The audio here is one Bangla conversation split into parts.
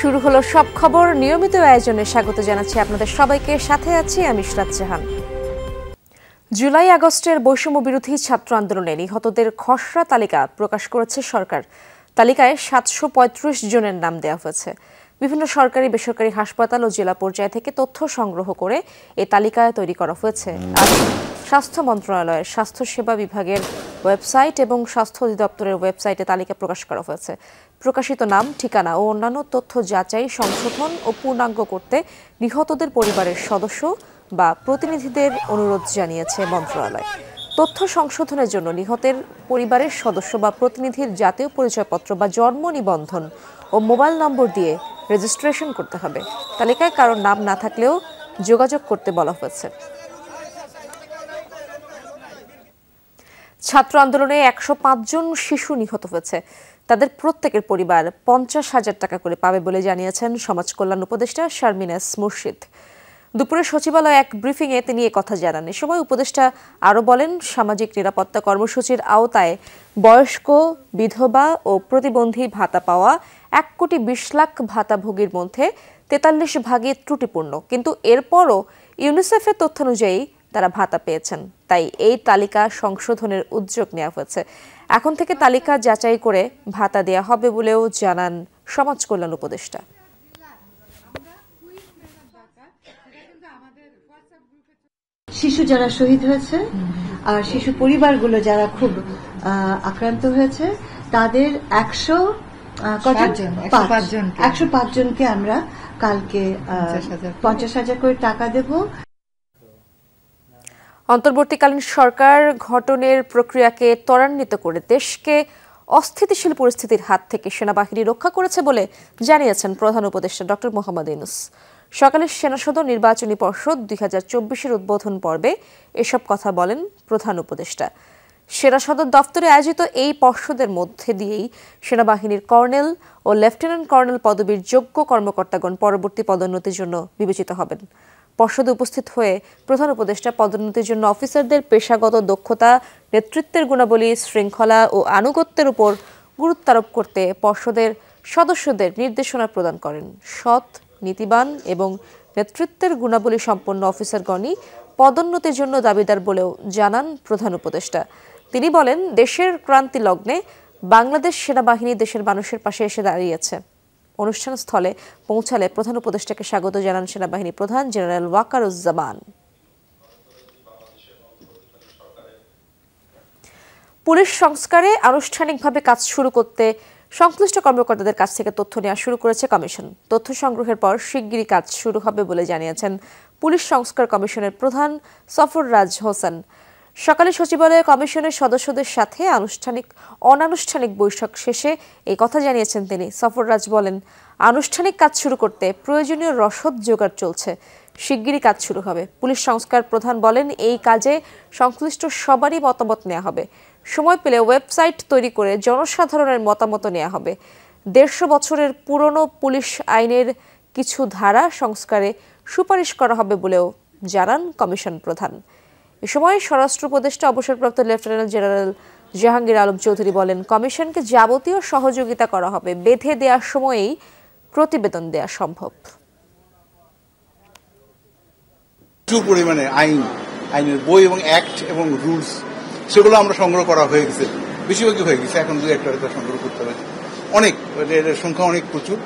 শুরু হলো সব খবর নিয়মিত আয়োজনে স্বাগত জানাচ্ছি আপনাদের সবাইকে। সাথে আছি আমি ইশরাত জাহান। জুলাই আগস্টের বৈষম্য বিরোধী ছাত্র আন্দোলনে নিহতদের খসড়া তালিকা প্রকাশ করেছে সরকার। তালিকায় 735 জনের নাম দেওয়া হয়েছে। বিভিন্ন সরকারি বেসরকারি হাসপাতাল ও জেলা পর্যায় থেকে তথ্য সংগ্রহ করে এই তালিকায় তৈরি করা হয়েছে। আজ স্বাস্থ্য মন্ত্রণালয়ের স্বাস্থ্যসেবা বিভাগের ওয়েবসাইট এবং স্বাস্থ্য অধিদপ্তরের ওয়েবসাইটে তালিকা প্রকাশ করা হয়েছে। প্রকাশিত নাম, ঠিকানা ও অন্যান্য তথ্য যাচাই, সংশোধন ও পূর্ণাঙ্গ করতে নিহতদের পরিবারের সদস্য বা প্রতিনিধিদের অনুরোধ জানিয়েছে মন্ত্রণালয়। তথ্য সংশোধনের জন্য নিহতের পরিবারের সদস্য বা প্রতিনিধির জাতীয় পরিচয়পত্র বা জন্ম নিবন্ধন ও মোবাইল নম্বর দিয়ে রেজিস্ট্রেশন করতে হবে। তালিকায় কারোর নাম না থাকলেও যোগাযোগ করতে বলা হয়েছে। ছাত্র আন্দোলনে 105 জন শিশু নিহত হয়েছে। তাদের প্রত্যেকের পরিবার 50,000 টাকা করে পাবে বলে জানিয়েছেন সমাজ কল্যাণ উপদেষ্টা শারমিন এস মুর্শিদ। দুপুরে সচিবালয়ে এক ব্রিফিংয়ে তিনি কথা জানান। এ সময় উপদেষ্টা আরও বলেন, সামাজিক নিরাপত্তা কর্মসূচির আওতায় বয়স্ক, বিধবা ও প্রতিবন্ধী ভাতা পাওয়া 1,20,00,000 ভাতাভোগীর মধ্যে 43 ভাগই ত্রুটিপূর্ণ, কিন্তু এরপরও ইউনিসেফের তথ্য অনুযায়ী তারা ভাতা পেয়েছেন। তাই এই তালিকা সংশোধনের উদ্যোগ নেওয়া হয়েছে। এখন থেকে তালিকা যাচাই করে ভাতা দেয়া হবে বলেও জানান সমাজ কল্যাণ উপদেষ্টা। শিশু যারা শহীদ হয়েছে আর শিশু পরিবারগুলো যারা খুব আক্রান্ত হয়েছে তাদের 105 জনকে আমরা কালকে 50,000 করে টাকা দেব। অন্তর্বর্তীকালীন সরকার গঠনের প্রক্রিয়াকে ত্বরান্বিত করে দেশকে অস্থিতিশীল পরিস্থিতির হাত থেকে সেনাবাহিনী রক্ষা করেছে বলে জানিয়েছেন প্রধান উপদেষ্টা ডক্টর মোহাম্মদ ইউনূস। সকালে সেনাসদর নির্বাচনী পর্ষদ 2024-এর উদ্বোধন পর্বে এসব কথা বলেন প্রধান উপদেষ্টা। সেনাসদর দফতরে আয়োজিত এই পর্ষদের মধ্যে দিয়েই সেনাবাহিনীর কর্নেল ও লেফটেন্যান্ট কর্নেল পদবীর যোগ্য কর্মকর্তাগণ পরবর্তী পদোন্নতির জন্য বিবেচিত হবেন। পর্ষদে উপস্থিত হয়ে প্রধান উপদেষ্টা পদোন্নতির জন্য অফিসারদের পেশাগত দক্ষতা, নেতৃত্বের গুণাবলী, শৃঙ্খলা ও আনুগত্যের উপর গুরুত্ব আরোপ করতে পর্ষদের সদস্যদের নির্দেশনা প্রদান করেন। সৎ, নীতিবান এবং নেতৃত্বের গুণাবলী সম্পন্ন অফিসারগণই পদোন্নতির জন্য দাবিদার বলেও জানান প্রধান উপদেষ্টা। তিনি বলেন, দেশের ক্রান্তি লগ্নে বাংলাদেশ সেনাবাহিনী দেশের মানুষের পাশে এসে দাঁড়িয়েছে। অনুষ্ঠান স্থলে পৌঁছালে প্রধান উপদেষ্টাকে স্বাগত জানান সেনাবাহিনী প্রধান জেনারেল ওয়াকারুজ্জামান। পুলিশ সংস্কারে আনুষ্ঠানিকভাবে কাজ শুরু করতে সংশ্লিষ্ট কর্মকর্তাদের কাছ থেকে তথ্য নেওয়া শুরু করেছে কমিশন। তথ্য সংগ্রহের পর শিগগিরই কাজ শুরু হবে বলে জানিয়েছেন পুলিশ সংস্কার কমিশনের প্রধান সফররাজ হোসেন। সকালে সচিবালয়ে কমিশনের সদস্যদের সাথে অনানুষ্ঠানিক বৈঠক শেষে এই কথা জানিয়েছেন তিনি। সফররাজ বলেন, আনুষ্ঠানিক কাজ শুরু করতে প্রয়োজনীয় রসদ জোগাড় চলছে, শিগগিরই কাজ শুরু হবে। পুলিশ সংস্কার প্রধান বলেন, এই কাজে সংশ্লিষ্ট সবারই মতামত নেওয়া হবে। সময় পেলে ওয়েবসাইট তৈরি করে জনসাধারণের মতামত নেওয়া হবে। 150 বছরের পুরনো পুলিশ আইনের কিছু ধারা সংস্কারে সুপারিশ করা হবে বলেও জানান কমিশন প্রধান। এ সময় স্বরাষ্ট্র উপদেষ্টা অবসরপ্রাপ্ত লেফটেন্যান্ট জেনারেল জাহাঙ্গীর আলম চৌধুরী বলেন, কমিশনকে যাবতীয় সহযোগিতা করা হবে, বেঁধে দেওয়ার সময়েই প্রতিবেদন দেওয়া সম্ভব। প্রচুর পরিমাণে আইনের বই এবং অ্যাক্ট এবং রুলস সেগুলো আমরা সংগ্রহ করা হয়ে গেছে, বেশিরভাগই হয়ে গেছে। এখন 2-1টা সংগ্রহ করতে হবে, অনেক, এর সংখ্যা অনেক প্রচুর।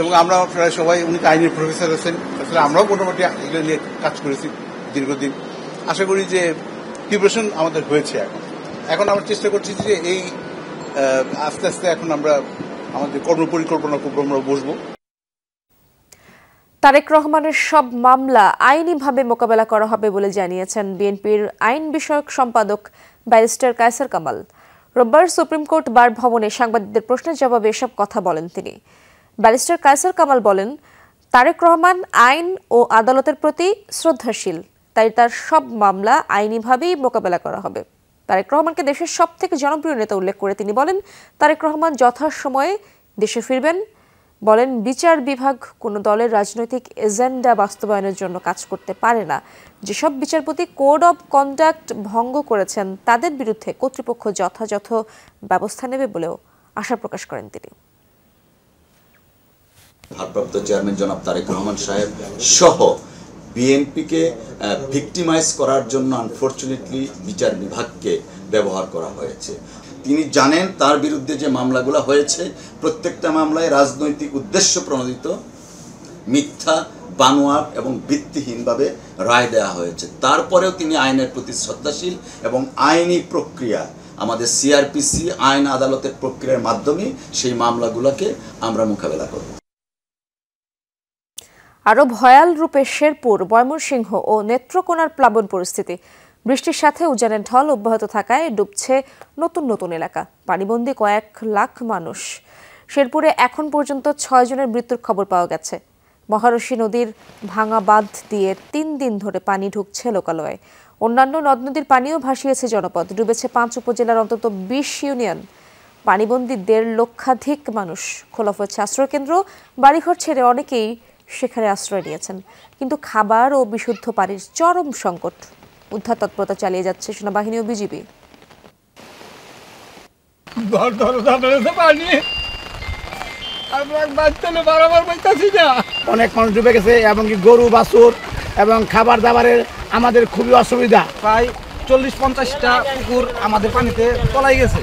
এবং আমরা প্রায় সবাই, উনি আইনের প্রফেসর আছেন, আসলে আমরাও মোটামুটি এগুলো নিয়ে কাজ করেছি দীর্ঘদিন। আশা করি যে প্রিপারেশন আমাদের হয়েছে। এখন আমরা চেষ্টা করছি যে এই আস্তে আস্তে এখন আমরা আমাদের কর্মপরিকল্পনা আমরা বসবো। তারেক রহমানের সব মামলা আইনিভাবে মোকাবেলা করা হবে বলে জানিয়েছেন বিএনপির আইন বিষয়ক সম্পাদক ব্যারিস্টার কায়সার কামাল। রোববার সুপ্রিম কোর্ট বার ভবনে সাংবাদিকদের প্রশ্নের জবাবে এসব কথা বলেন তিনি। ব্যারিস্টার কায়সার কামাল বলেন, তারেক রহমান আইন ও আদালতের প্রতি শ্রদ্ধাশীল, তাই তার সব মামলা আইনিভাবেই মোকাবেলা করা হবে। তারেক রহমানকে দেশের সবথেকে জনপ্রিয় নেতা উল্লেখ করে তিনি বলেন, তারেক রহমান যথাসময়ে দেশে ফিরবেন। বলেন, বিচার বিভাগ কোনো দলের রাজনৈতিক এজেন্ডা বাস্তবায়নের জন্য কাজ করতে পারে না। যেসব বিচারপতি কোড অব কন্ডাক্ট ভঙ্গ করেছেন তাদের বিরুদ্ধে কর্তৃপক্ষ যথাযথ ব্যবস্থা নেবে বলেও আশা প্রকাশ করেন তিনি। ভারপ্রাপ্ত চেয়ারম্যান জনাব তারেক রহমান সাহেব সহ বিএনপিকে ভিক্টিমাইজ করার জন্য আনফরচুনেটলি বিচার বিভাগকে ব্যবহার করা হয়েছে। তিনি জানেন তার বিরুদ্ধে যে মামলাগুলো হয়েছে প্রত্যেকটা মামলায় রাজনৈতিক উদ্দেশ্য প্রণোদিত, মিথ্যা, বানোয়াট এবং ভিত্তিহীনভাবে রায় দেওয়া হয়েছে। তারপরেও তিনি আইনের প্রতি শ্রদ্ধাশীল এবং আইনি প্রক্রিয়া, আমাদের সিআরপিসি আইন আদালতের প্রক্রিয়ার মাধ্যমে সেই মামলাগুলোকে আমরা মোকাবেলা করব। আরো ভয়াল রূপে শেরপুর, ময়মনসিংহ ও নেত্রকোনার প্লাবন পরিস্থিতি। বৃষ্টির সাথে উজানের ঢল অব্যাহত থাকায় ডুবছে নতুন নতুন এলাকা, পানিবন্দী কয়েক লাখ মানুষ। শেরপুরে এখন পর্যন্ত 6 জনের মৃত্যুর খবর পাওয়া গেছে। মহারশী নদীর ভাঙা বাঁধ দিয়ে 3 দিন ধরে পানি ঢুকছে লোকালয়ে। অন্যান্য নদ নদীর পানিও ভাসিয়েছে জনপদ। ডুবেছে 5 উপজেলার অন্তত 20 ইউনিয়ন। পানিবন্দী 1.5 লক্ষাধিক মানুষ। খোলা হয়েছে আশ্রয়কেন্দ্র। বাড়িঘর ছেড়ে অনেকেই সেখানে আশ্রয় নিয়েছেন, কিন্তু খাবার ও বিশুদ্ধ পানির চরম সংকট। উদ্ধার তৎপরতা চালিয়ে যাচ্ছে সেনাবাহিনী ও বিজিবি। অনেক মানুষ ডুবে গেছে এবং গরু বাছুর এবং খাবার দাবারের আমাদের খুবই অসুবিধা। প্রায় 40-50টা পুকুর আমাদের পানিতে তলাই গেছে।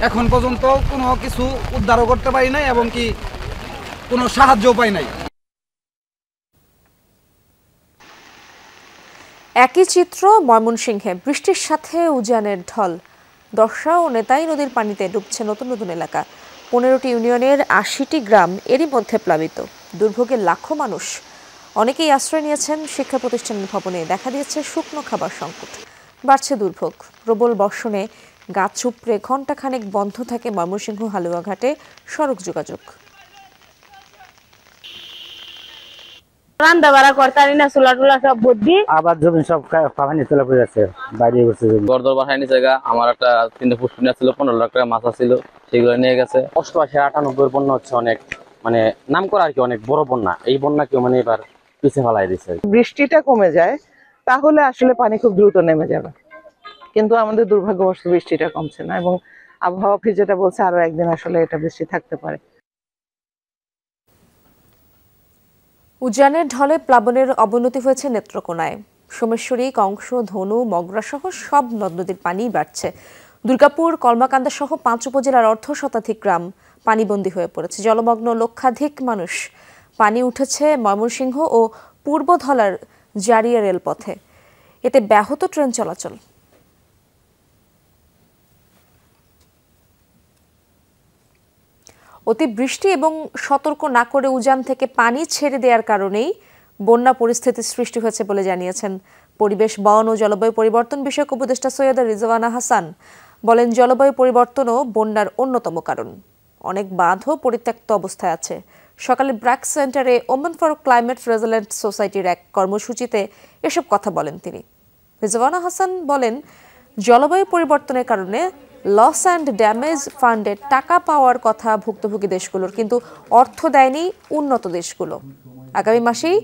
এখন পর্যন্ত কোনো কিছু উদ্ধারও করতে পারি নাই এবং কি কোনো সাহায্যও পাই নাই। একই চিত্র ময়মনসিংহে। বৃষ্টির সাথে উজানের ঢল। দর্শা ও নেতাই নদীর পানিতে ডুবছে নতুন নতুন এলাকা। 15টি ইউনিয়নের 80টি গ্রাম এরই মধ্যে প্লাবিত। দুর্ভোগে লাখো মানুষ। অনেকেই আশ্রয় নিয়েছেন শিক্ষা প্রতিষ্ঠানের ভবনে। দেখা দিয়েছে শুকনো খাবার সংকট। বাড়ছে দুর্ভোগ। প্রবল বর্ষণে গাছ উপড়ে ঘণ্টাখানেক বন্ধ থাকে ময়মনসিংহ হালুয়াঘাটে সড়ক যোগাযোগ। রান্না বাড়া করতারি না, চুলা টুলা সব বুদ্ধি আবার জমি সব পানি চলে পড়ে যাচ্ছে, বাইরে গেছে। গরদর বাসায় নিচে গা আমার একটা 3টে পুষ্টিনা ছিল, 15 লাখ টাকা মাছ ছিল, সেগুলো নিয়ে গেছে। 88-98 বন্যা হচ্ছে, অনেক মানে নাম করা আর কি, অনেক বড় বন্যা। এই বন্যা কেউ মানে এবার পিছিয়ে ফেলাই দিচ্ছে। বৃষ্টিটা কমে যায় তাহলে আসলে পানি খুব দ্রুত নেমে যাবে, কিন্তু আমাদের দুর্ভাগ্যবশত বৃষ্টিটা কমছে না এবং আবহাওয়া অফিস যেটা বলছে আরো একদিন আসলে এটা বৃষ্টি থাকতে পারে। উজানের ঢলে প্লাবনের অবনতি হয়েছে নেত্রকোনায়। সোমেশ্বরী, কংস, ধনু, মগরা সহ সব নদ নদীর পানি বাড়ছে। দুর্গাপুর, কলমাকান্দা সহ 5 উপজেলার অর্ধশতাধিক গ্রাম পানিবন্দী হয়ে পড়েছে। জলমগ্ন লক্ষাধিক মানুষ। পানি উঠেছে ময়মনসিংহ ও পূর্ব ধলার জারিয়া রেলপথে। এতে ব্যাহত ট্রেন চলাচল। অতিবৃষ্টি এবং সতর্ক না করে উজান থেকে পানি ছেড়ে দেওয়ার কারণেই বন্যা পরিস্থিতির সৃষ্টি হয়েছে বলে জানিয়েছেন পরিবেশ, বন ও জলবায়ু পরিবর্তন বিষয়ক উপদেষ্টা সৈয়দা রিজওয়ানা হাসান। বলেন, জলবায়ু পরিবর্তনও বন্যার অন্যতম কারণ। অনেক বাঁধও পরিত্যক্ত অবস্থায় আছে। সকালে ব্র্যাক সেন্টারে ওমেন ফর ক্লাইমেট রেজিলিয়েন্ট সোসাইটির এক কর্মসূচিতে এসব কথা বলেন তিনি। রিজওয়ানা হাসান বলেন, জলবায়ু পরিবর্তনের কারণে লস অ্যান্ড ড্যামেজ ফান্ডে টাকা পাওয়ার কথা ভুক্তভোগী দেশগুলোর, কিন্তু অর্থ দেয়নি উন্নত দেশগুলো। আগামী মাসেই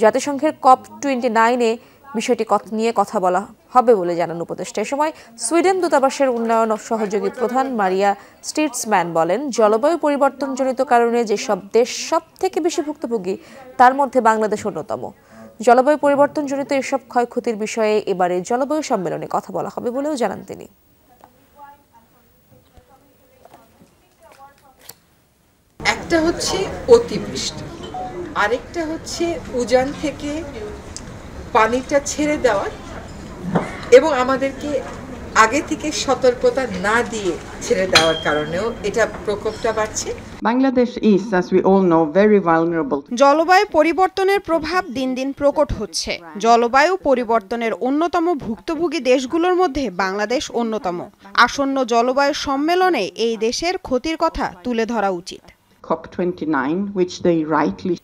জাতিসংঘের COP29-এ বিষয়টি নিয়ে কথা বলা হবে বলে জানান উপদেষ্টা। এ সময় সুইডেন দূতাবাসের উন্নয়ন সহযোগী প্রধান মারিয়া স্টিটসম্যান বলেন, জলবায়ু পরিবর্তনজনিত কারণে যেসব দেশ সব থেকে বেশি ভুক্তভোগী তার মধ্যে বাংলাদেশ অন্যতম। জলবায়ু পরিবর্তনজনিত এসব ক্ষয়ক্ষতির বিষয়ে এবারে জলবায়ু সম্মেলনে কথা বলা হবে বলেও জানান তিনি। একটা হচ্ছে অতিবৃষ্টি, আরেকটা হচ্ছে উজান থেকে পানিটা ছেড়ে দেওয়া এবং আমাদেরকে আগে থেকে সতর্কতা না দিয়ে ছেড়ে দেওয়ার কারণেও এটা প্রকোপটা বাড়ছে। Bangladesh is, as we all know, very vulnerable. জলবায়ু পরিবর্তনের প্রভাব দিন দিন প্রকট হচ্ছে। জলবায়ু পরিবর্তনের অন্যতম ভুক্তভোগী দেশগুলোর মধ্যে বাংলাদেশ অন্যতম। আসন্ন জলবায়ু সম্মেলনে এই দেশের ক্ষতির কথা তুলে ধরা উচিত। COP29, which they rightly.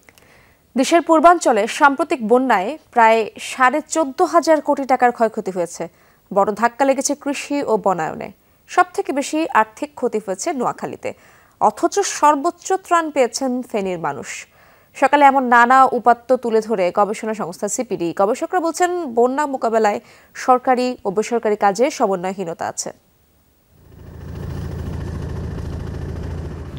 দেশের পূর্বাঞ্চলে সাম্প্রতিক বন্যায় প্রায় 14,500 কোটি টাকার ক্ষয়ক্ষতি হয়েছে। বড় ধাক্কা লেগেছে কৃষি ও বনায়নে। সবথেকে বেশি আর্থিক ক্ষতি হয়েছে নোয়াখালীতে। অথচ সর্বোচ্চ ত্রাণ পেয়েছেন ফেনীর মানুষ। সকালে এমন নানা উপাত্ত তুলে ধরে গবেষণা সংস্থা সিপিডি গবেষকরা বলছেন, বন্যা মোকাবেলায় সরকারি ও বেসরকারি কাজে সমন্বয়হীনতা আছে।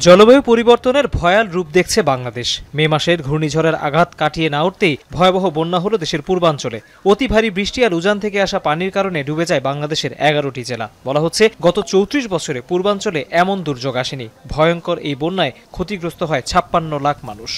জলবায়ু পরিবর্তনের ভয়াল রূপ দেখছে বাংলাদেশ। মে মাসের ঘূর্ণিঝড়ের আঘাত কাটিয়ে না উঠতেই ভয়াবহ বন্যা হলো দেশের পূর্বাঞ্চলে। অতি ভারী বৃষ্টি আর উজান থেকে আসা পানির কারণে ডুবে যায় বাংলাদেশের 11টি জেলা। বলা হচ্ছে গত 34 বছরে পূর্বাঞ্চলে এমন দুর্যোগ আসেনি। ভয়ঙ্কর এই বন্যায় ক্ষতিগ্রস্ত হয় 56 লাখ মানুষ।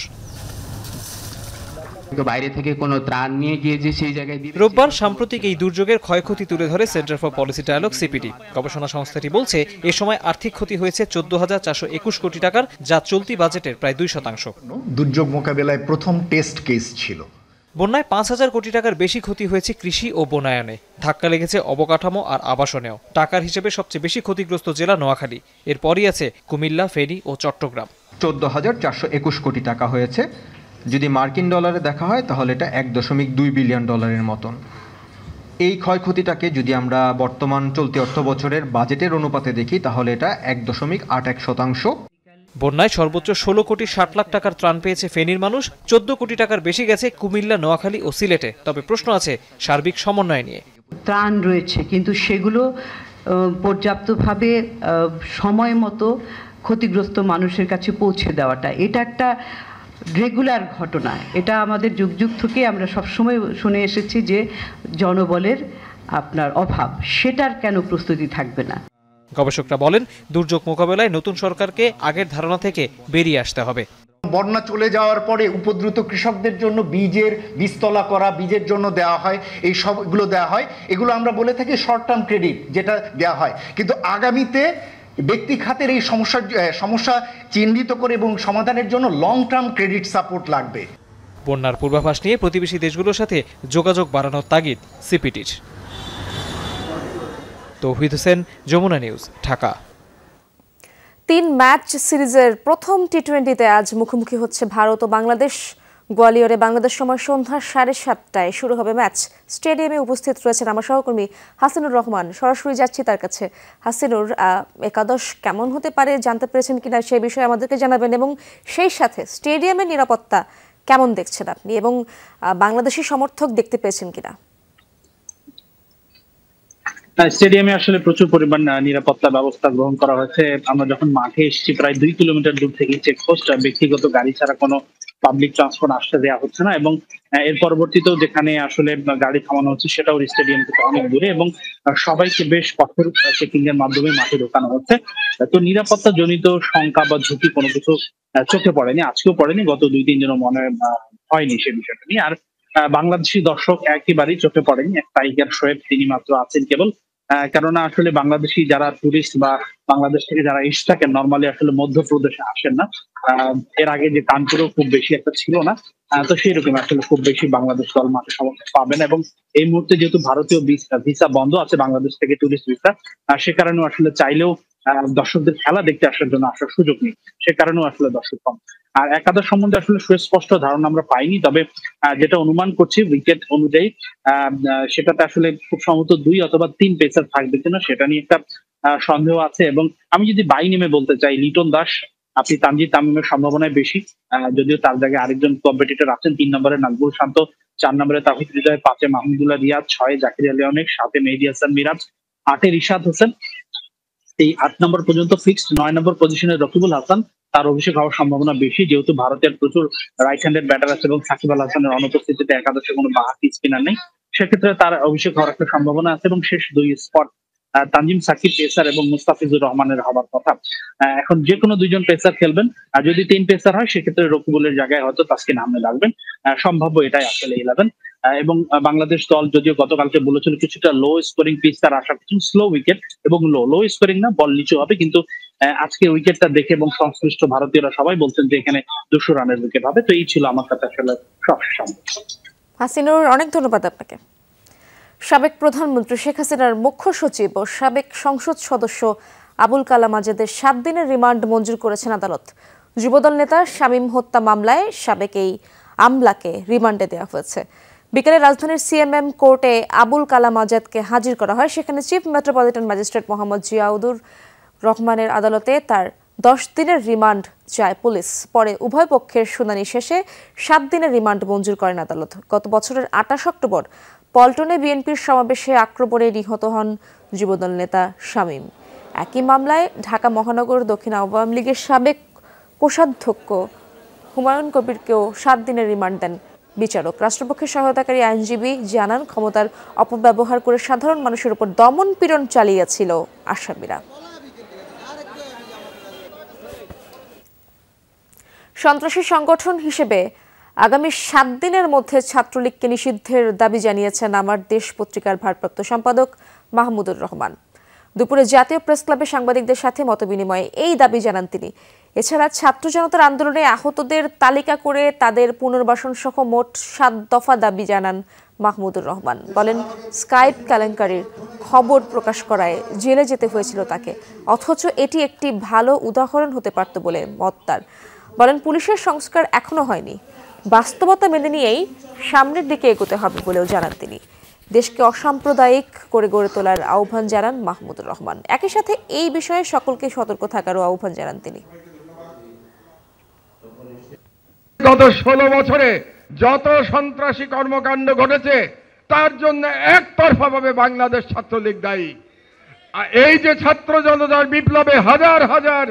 বাইরে থেকে কোনো ত্রাণ নিয়ে গিয়ে যে সেই জায়গায় রোববার সাম্প্রতিক এই দুর্যোগের ক্ষয়ক্ষতি তুলে ধরে centre for policy dialogue CPD. গবেষণা সংস্থাটি বলছে এ সময় আর্থিক ক্ষতি হয়েছে 14,421 কোটি টাকার, যা চলতি বাজেটের প্রায় 2%। দুর্যোগ মোকাবেলায় প্রথম টেস্ট কেস ছিল। বন্যায় 5,000 কোটি টাকার বেশি ক্ষতি হয়েছে কৃষি ও বনায়নে। ধাক্কা লেগেছে অবকাঠামো আর আবাসনেও। টাকার হিসেবে সবচেয়ে বেশি ক্ষতিগ্রস্ত জেলা নোয়াখালী, এরপরই আছে কুমিল্লা, ফেনী ও চট্টগ্রাম। 14,421 কোটি টাকা হয়েছে। যদি মার্কিন ডলারে দেখা হয় তাহলে এটা 1.2 বিলিয়ন ডলারের মতন। এই ক্ষয়ক্ষতিটাকে যদি আমরা বর্তমান চলতি অর্থ বছরের বাজেটের অনুপাতে দেখি তাহলে এটা 1.81%। বন্যায় সর্বোচ্চ 16 কোটি 60 লাখ টাকার ত্রাণ পেয়েছে ফেনীর মানুষ। 14 কোটি টাকার বেশি গেছে কুমিল্লা, নোয়াখালী ও সিলেটে। তবে প্রশ্ন আছে সার্বিক সমন্বয় নিয়ে। ত্রাণ রয়েছে কিন্তু সেগুলো পর্যাপ্তভাবে সময় মতো ক্ষতিগ্রস্ত মানুষের কাছে পৌঁছে দেওয়াটা, এটা একটা রেগুলার ঘটনা। এটা আমাদের যুগ যুগ থেকে আমরা সবসময় শুনে এসেছি যে জনবলের আপনার অভাব, সেটার কেন প্রস্তুতি থাকবে না। গবেষকরা বলেন দুর্যোগ মোকাবেলায় নতুন সরকারকে আগের ধারণা থেকে বেরিয়ে আসতে হবে। বন্যা চলে যাওয়ার পরে উপদ্রুত কৃষকদের জন্য বীজের বীজতলা করা, বীজের জন্য দেওয়া হয়, এই সবগুলো দেওয়া হয়। এগুলো আমরা বলে থাকি শর্ট টার্ম ক্রেডিট, যেটা দেওয়া হয়। কিন্তু আগামীতে ব্যক্তি খাতের এই সমস্যা চিহ্নিত করে এবং সমাধানের জন্য লং টার্ম ক্রেডিট সাপোর্ট লাগবে। বন্যার পূর্বাভাস নিয়ে প্রতিবেশী দেশগুলোর সাথে যোগাযোগ বাড়ানোর তাগিদ সিপিডির। তৌহিদ হোসেন, যমুনা নিউজ, ঢাকা। 3 ম্যাচ সিরিজের প্রথম টি20তে আজ মুখোমুখি হচ্ছে ভারত ও বাংলাদেশ। গোয়ালিয়রে বাংলাদেশ সময় সন্ধ্যা 7:30টায় শুরু হবে ম্যাচ। স্টেডিয়ামে উপস্থিত রয়েছেন আমার সহকর্মী হাসিনুর রহমান। সরাসরি যাচ্ছি তার কাছে। হাসিনুর, একাদশ কেমন হতে পারে জানতে পেরেছেন কিনা সেই বিষয়ে আমাদেরকে জানাবেন, এবং সেই সাথে স্টেডিয়ামের নিরাপত্তা কেমন দেখছেন আপনি, এবং বাংলাদেশি সমর্থক দেখতে পেয়েছেন কিনা? স্টেডিয়ামে আসলে প্রচুর পরিমাণ নিরাপত্তা ব্যবস্থা গ্রহণ করা হয়েছে। আমরা যখন মাঠে এসেছি প্রায় 2 কিলোমিটার দূর থেকে চেকপোস্ট, ব্যক্তিগত গাড়ি ছাড়া কোনো পাবলিক ট্রান্সপোর্ট আসতে দেওয়া হচ্ছে না, এবং এর পরবর্তীতেও যেখানে আসলে গাড়ি থামানো হচ্ছে সেটাও স্টেডিয়াম থেকে অনেক দূরে, এবং সবাইকে বেশ কঠোর চেকিং এর মাধ্যমে মাঠে ঢোকানো হচ্ছে। তো নিরাপত্তা জনিত শঙ্কা বা ঝুঁকি কোনো কিছু চোখে পড়েনি, আজকেও পড়েনি, গত 2-3 দিনও মনে হয়নি সে বিষয়টা নিয়ে। আর বাংলাদেশি দর্শক একেবারেই চোখে পড়েনি। টাইগার শোয়েব তিনি মাত্র আছেন কেবল, কেননা আসলে বাংলাদেশি যারা টুরিস্ট বা বাংলাদেশ থেকে যারা এসে থাকেন নর্মালি আসলে মধ্যপ্রদেশে আসেন না। এর আগে যে কানপুরেও খুব বেশি একটা ছিল না, তো সেই রকম আসলে খুব বেশি বাংলাদেশ দল মাঠে সমর্থন পাবেন। এবং এই মুহূর্তে যেহেতু ভারতীয় ভিসা বন্ধ আছে বাংলাদেশ থেকে, টুরিস্ট ভিসা, সে কারণেও আসলে চাইলেও দর্শকদের খেলা দেখতে আসার জন্য আসার সুযোগ নেই, সে কারণেও আসলে দর্শক কম। আর একাদশ সম্বন্ধে আসলে সুস্পষ্ট ধারণা আমরা পাইনি, তবে যেটা অনুমান করছি উইকেট অনুযায়ী সেটাতে আসলে খুব সম্ভবত 2 অথবা 3 পেসার থাকবে কিনা সেটা নিয়ে একটা সন্দেহ আছে। এবং আমি যদি বাই নেমে বলতে চাই, লিটন দাস, আপনি তানজিদ তামিমের সম্ভাবনায় বেশি, যদিও তার জায়গায় আরেকজন কম্পিটিটর আছেন। 3 নম্বরে নাজবুল শান্ত, 4 নম্বরে তাহিদ হৃদয়, 5-এ মাহমুদুল্লাহ রিয়াদ, 6-এ জাকির আলী অনেক, 7-এ মেহেদী হাসান মিরাজ, 8-এ রিশাদ হোসেন। এই 8 নম্বর পর্যন্ত ফিক্সড। 9 নম্বর পজিশনে রকিবুল হাসান, তার অভিষেক হওয়ার সম্ভাবনা বেশি, যেহেতু ভারতের প্রচুর রাইট হ্যান্ডেড ব্যাটার আছে এবং সাকিব আল হাসানের অনুপস্থিতিতে একাদশে কোনো বাহাতি স্পিনার নেই, সেক্ষেত্রে তার অভিষেক হওয়ার একটা সম্ভাবনা আছে। এবং শেষ 2 স্পট তানজিম সাকিব পেসার এবং মুস্তাফিজুর রহমানের হওয়ার কথা। এখন যে কোনো 2জন পেসার খেলবেন, আর যদি 3 পেসার হয় সেক্ষেত্রে রকিবুলের জায়গায় হয়তো তাসকিন আহমেদ রাখবেন, সম্ভাব্য এটাই আসলে 11। এবং বাংলাদেশ দল যদিও গতকালকে বলেছিল কিছুটা লো স্কোরিং পিচ তার আশা করছেন, স্লো উইকেট এবং লো স্কোরিং না, বল নিচু হবে, কিন্তু আজকে উইকেটটা দেখে এবং সংশ্লিষ্ট ভারতীয়রা সবাই বলছেন যে এখানে 200 রানের উইকেট হবে। তো এই ছিল আমার কাছে আসলে সবশেষ। হাসিনুর, অনেক ধন্যবাদ আপনাকে। সাবেক প্রধানমন্ত্রী শেখ হাসিনার মুখ্য সচিব ও সাবেক সংসদ সদস্য আবুল কালাম আজাদের 7 দিনের রিমান্ড মঞ্জুর করেছেন আদালত। যুবদল নেতা শামীম হত্যা মামলায় সাবেক এই আমলাকে রিমান্ডে দেওয়া হয়েছে। বিকেলে রাজধানীর সিএমএম কোর্টে আবুল কালাম আজাদকে হাজির করা হয়। সেখানে চিফ মেট্রোপলিটন ম্যাজিস্ট্রেট মোহাম্মদ জিয়াউদুর রহমানের আদালতে তার 10 দিনের রিমান্ড চায় পুলিশ। পরে উভয় পক্ষের শুনানি শেষে 7 দিনের রিমান্ড মঞ্জুর করেন আদালত। গত বছরের 28 অক্টোবর পল্টনে বিএনপির সমাবেশে আক্রমণে নিহত হন যুবদল নেতা শামীম। একই মামলায় ঢাকা মহানগর দক্ষিণ আওয়ামী লীগের সাবেক কোষাধ্যক্ষ হুমায়ুন কবিরকেও 7 দিনের রিমান্ড দেন বিচারক। রাষ্ট্রপক্ষের সহায়তাকারী আইনজীবী জানান, ক্ষমতার অপব্যবহার করে সাধারণ মানুষের উপর দমন পীড়ন চালিয়েছিল আসামিরা। সন্ত্রাসী সংগঠন হিসেবে আগামী 7 দিনের মধ্যে ছাত্রলীগকে নিষিদ্ধের দাবি জানিয়েছেন আমার দেশ পত্রিকার ভারপ্রাপ্ত সম্পাদক মাহমুদুর রহমান। দুপুরে জাতীয় প্রেস ক্লাবে সাংবাদিকদের সাথে মতবিনিময়ে এই দাবি জানান তিনি। এছাড়া ছাত্র জনতার আন্দোলনে আহতদের তালিকা করে তাদের পুনর্বাসন সহ মোট 7 দফা দাবি জানান মাহমুদুর রহমান। বলেন, স্কাইপ কেলেঙ্কারির খবর প্রকাশ করায় জেলে যেতে হয়েছিল তাকে, অথচ এটি একটি ভালো উদাহরণ হতে পারত বলে মত তার। বলেন, পুলিশের সংস্কার এখনো হয়নি, বাস্তবতা মেনে নিয়েই সামনের দিকে এগোতে হবে বলেও জানান তিনি। দেশকে অসাম্প্রদায়িক করে গড়ে তোলার আহ্বান জানান মাহমুদুর রহমান। একই সাথে এই বিষয়ে সকলকে সতর্ক থাকারও আহ্বান জানান তিনি। গত 16 বছরে যত সন্ত্রাসী কর্মকাণ্ড ঘটেছে তার জন্য একতরফাভাবে বাংলাদেশ ছাত্রলীগ দায়ী। এই যে ছাত্র জনতার বিপ্লবে হাজার হাজার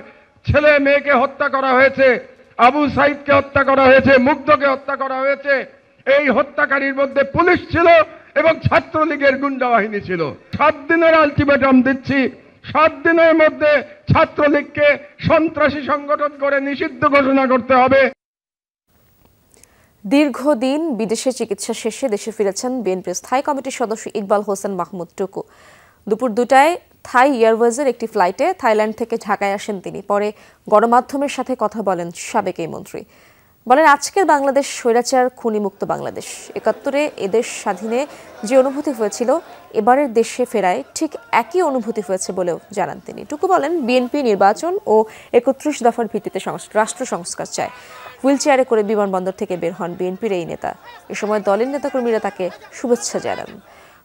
ছেলে মেয়েকে হত্যা করা হয়েছে, আবু সাইদকে হত্যা করা হয়েছে, মুগ্ধকে হত্যা করা হয়েছে, এই হত্যাকারীর মধ্যে পুলিশ ছিল এবং ছাত্রলীগের গুন্ডা বাহিনী ছিল। 7 দিনের আলটিমেটাম দিচ্ছি, 7 দিনের মধ্যে ছাত্রলীগকে সন্ত্রাসী সংগঠন করে নিষিদ্ধ ঘোষণা করতে হবে। দীর্ঘদিন বিদেশে চিকিৎসা শেষে দেশে ফিরেছেন বিএনপির স্থায়ী কমিটির সদস্য ইকবাল হোসেন মাহমুদ টুকু। দুপুর 2টায় থাই এয়ারওয়েজের একটি ফ্লাইটে থাইল্যান্ড থেকে ঢাকায় আসেন তিনি। পরে গণমাধ্যমের সাথে কথা বলেন সাবেক এই মন্ত্রী। বলেন, আজকের বাংলাদেশ স্বৈরাচার খুনিমুক্ত বাংলাদেশ। 71-এ এদেশ স্বাধীনে যে অনুভূতি হয়েছিল, এবারের দেশে ফেরায় ঠিক একই অনুভূতি হয়েছে বলেও জানান তিনি। টুকু বলেন, বিএনপি নির্বাচন ও 31 দফার ভিত্তিতে রাষ্ট্র সংস্কার চায়। হুইলচেয়ারে করে বিমানবন্দর থেকে বের হন বিএনপির এই নেতা। এ সময় দলের নেতাকর্মীরা তাকে শুভেচ্ছা জানান।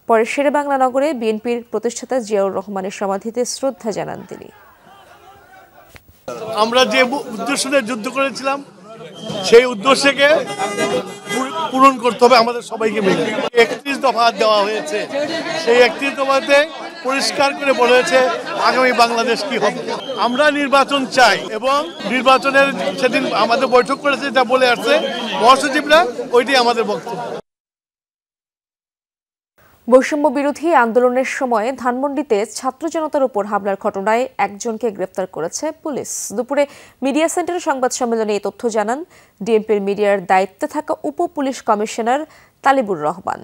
পরে শেরেবাংলা নগরে বিএনপির প্রতিষ্ঠাতা জিয়াউর রহমানের সমাধিতে শ্রদ্ধা জানান তিনি। আমরা যে উদ্দেশ্য নিয়ে যুদ্ধ করেছিলাম সেই উদ্দেশ্যকে পূরণ করতে হবে আমাদের সবাইকে মিলে। 31 দফা দেওয়া হয়েছে, সেই 31 দফাতে পরিষ্কার করে বলা হয়েছে আগামী বাংলাদেশ কি হবে। আমরা নির্বাচন চাই এবং নির্বাচনের সেদিন আমাদের বৈঠক করেছে, যা বলে আসছে মহাসচিবরা, ওইটাই আমাদের বক্তব্য। বৈষম্য বিরোধী আন্দোলনের সময় ধানমন্ডিতে ছাত্র জনতার উপর হামলার ঘটনায় একজনকে গ্রেফতার করেছে পুলিশ। দুপুরে মিডিয়া সেন্টারে সংবাদ সম্মেলনে এই তথ্য জানান ডিএমপির মিডিয়ার দায়িত্বে থাকা উপ পুলিশ কমিশনার তালিবুর রহমান।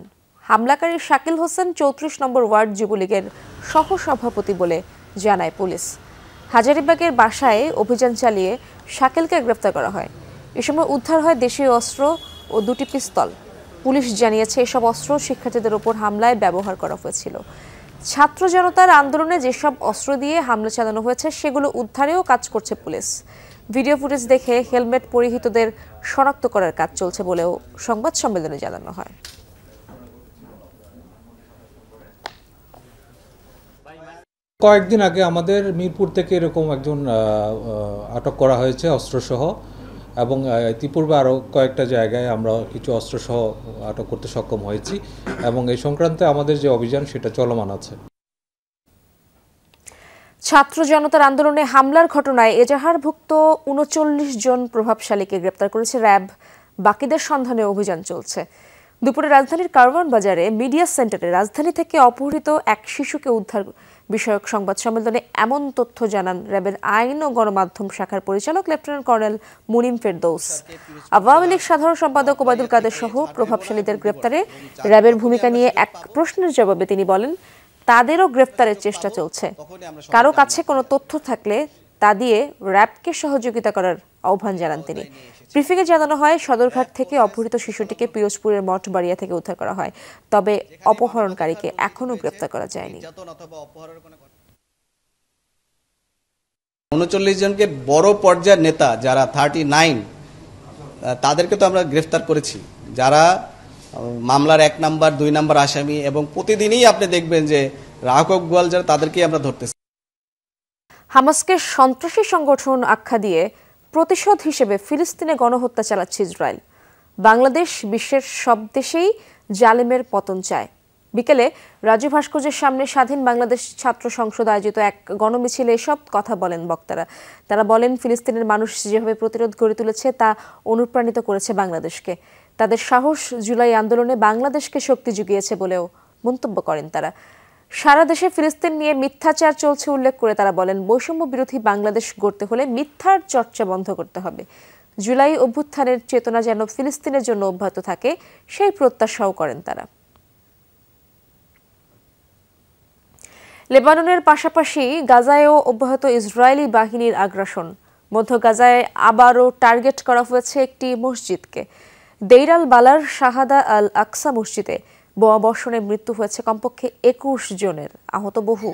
হামলাকারী শাকিল হোসেন 34 নম্বর ওয়ার্ড যুবলীগের সহসভাপতি বলে জানায় পুলিশ। হাজারীবাগের বাসায় অভিযান চালিয়ে শাকিলকে গ্রেফতার করা হয়। এ সময় উদ্ধার হয় দেশীয় অস্ত্র ও 2টি পিস্তল। পুলিশ জানিয়েছে, এসব অস্ত্র শিক্ষার্থীদের ওপর হামলায় ব্যবহার করা হয়েছিল। ছাত্র জনতার আন্দোলনে যেসব অস্ত্র দিয়ে হামলা চালানো হয়েছে সেগুলো উদ্ধারেও কাজ করছে পুলিশ। ভিডিও ফুটেজ দেখে হেলমেট পরিহিতদের শনাক্ত করার কাজ চলছে বলেও সংবাদ সম্মেলনে জানানো হয়। কয়েকদিন আগে আমাদের মিরপুর থেকে এরকম একজন আটক করা হয়েছে অস্ত্রসহ, এবং ইতিপূর্বে আরও কয়েকটা জায়গায় আমরা কিছু অস্ত্রসহ আটক করতে সক্ষম হয়েছি, এবং এই সংক্রান্তে আমাদের যে অভিযান সেটা চলমান আছে। ছাত্র জনতার আন্দোলনে হামলার ঘটনায় এজাহারভুক্ত 39 জন প্রভাবশালীকে গ্রেপ্তার করেছে র্যাব। বাকিদের সন্ধানে অভিযান চলছে। দুপুরে রাজধানীর কারওয়ান বাজারে মিডিয়া সেন্টারে রাজধানী থেকে অপহৃত এক শিশুকে উদ্ধার বিষয়ক সংবাদ সম্মেলনে এমন তথ্য জানান র্যাবের আইন ও গণমাধ্যম শাখার পরিচালক লেফটেন্যান্ট কর্নেল মুনিম ফেরদৌস। আওয়ামী লীগ সাধারণ সম্পাদক ওবায়দুল কাদের সহ প্রভাবশালীদের গ্রেপ্তারে র্যাবের ভূমিকা নিয়ে এক প্রশ্নের জবাবে তিনি বলেন, তাদেরও গ্রেপ্তারের চেষ্টা চলছে। কারো কাছে কোনো তথ্য থাকলে তা দিয়ে র্যাবকে সহযোগিতা করার আহ্বান জানান তিনি। ব্রিফিংয়ে জানানো হয়, সদরঘাট থেকে অপহৃত শিশুটিকে পিরোজপুরের মঠবাড়িয়া থেকে উদ্ধার করা হয়, তবে অপহরণকারীকে এখনো গ্রেপ্তার করা যায়নি। 39 জনকে বড় পর্যায়ের নেতা যারা 39 তাদেরকে তো আমরা গ্রেফতার করেছি, যারা মামলার 1 নাম্বার 2 নাম্বার আসামি, এবং প্রতিদিনই আপনি দেখবেন যে রাহক গোয়াল যারা তাদেরকেই আমরা ধরতেছি। হামাসকে সন্ত্রাসী সংগঠন আখ্যা দিয়ে প্রতিশোধ হিসেবে ফিলিস্তিনে গণহত্যা চালাচ্ছে ইসরায়েল। বাংলাদেশ বিশ্বের সব দেশেই জালেমের পতন চায়। বিকেলে রাজু ভাস্কর্যের সামনে স্বাধীন বাংলাদেশ ছাত্র সংসদ আয়োজিত এক গণমিছিলে এসব কথা বলেন বক্তারা। তারা বলেন, ফিলিস্তিনের মানুষ যেভাবে প্রতিরোধ গড়ে তুলেছে তা অনুপ্রাণিত করেছে বাংলাদেশকে। তাদের সাহস জুলাই আন্দোলনে বাংলাদেশকে শক্তি জুগিয়েছে বলেও মন্তব্য করেন তারা। সারা দেশে ফিলিস্তিন নিয়ে মিথ্যাচার চলছে উল্লেখ করে তারা বলেন, বৈষম্য বিরোধী বাংলাদেশ গড়তে হলে মিথ্যার চর্চা বন্ধ করতে হবে। জুলাই অভ্যুত্থানের চেতনা যেন ফিলিস্তিনের জন্য অব্যাহত থাকে সেই প্রত্যাশাও করেন তারা। লেবাননের পাশাপাশি গাজায়ও অব্যাহত ইসরায়েলি বাহিনীর আগ্রাসন। মধ্য গাজায় আবারও টার্গেট করা হয়েছে একটি মসজিদকে। দেইর আল বালার শাহাদা আল আকসা মসজিদে বোমাবর্ষণে মৃত্যু হয়েছে কমপক্ষে 21 জনের, আহত বহু।